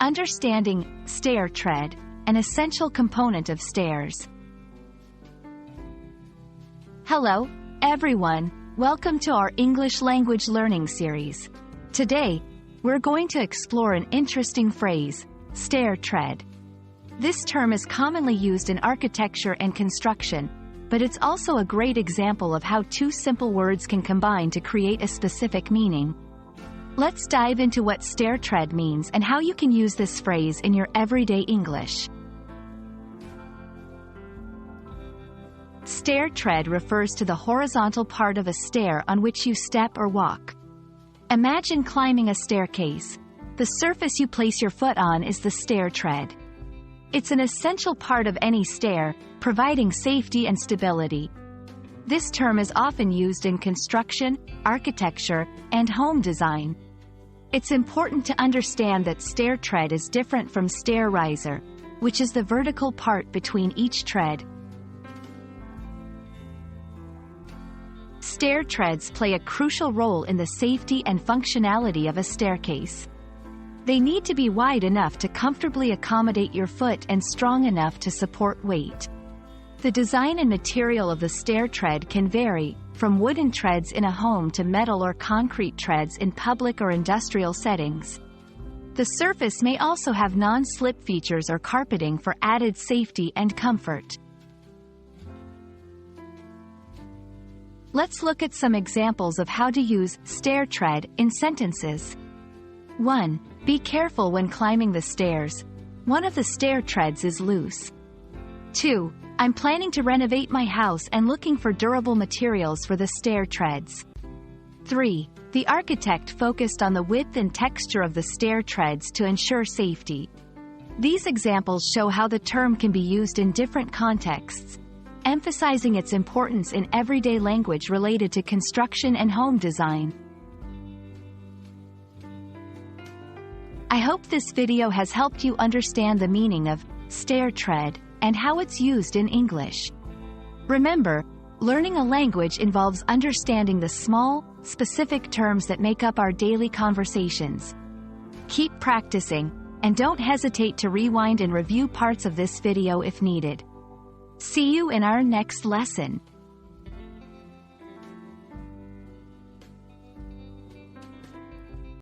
Understanding stair tread, an essential component of stairs. Hello, everyone. Welcome to our English language learning series. Today, we're going to explore an interesting phrase, stair tread. This term is commonly used in architecture and construction, but it's also a great example of how two simple words can combine to create a specific meaning. Let's dive into what stair tread means and how you can use this phrase in your everyday English. Stair tread refers to the horizontal part of a stair on which you step or walk. Imagine climbing a staircase. The surface you place your foot on is the stair tread. It's an essential part of any stair, providing safety and stability. This term is often used in construction, architecture, and home design. It's important to understand that stair tread is different from stair riser, which is the vertical part between each tread. Stair treads play a crucial role in the safety and functionality of a staircase. They need to be wide enough to comfortably accommodate your foot and strong enough to support weight. The design and material of the stair tread can vary, from wooden treads in a home to metal or concrete treads in public or industrial settings. The surface may also have non-slip features or carpeting for added safety and comfort. Let's look at some examples of how to use stair tread in sentences. 1. Be careful when climbing the stairs. One of the stair treads is loose. 2. I'm planning to renovate my house and looking for durable materials for the stair treads. 3. The architect focused on the width and texture of the stair treads to ensure safety. These examples show how the term can be used in different contexts, emphasizing its importance in everyday language related to construction and home design. I hope this video has helped you understand the meaning of stair tread and how it's used in English. Remember, learning a language involves understanding the small, specific terms that make up our daily conversations. Keep practicing, and don't hesitate to rewind and review parts of this video if needed. See you in our next lesson.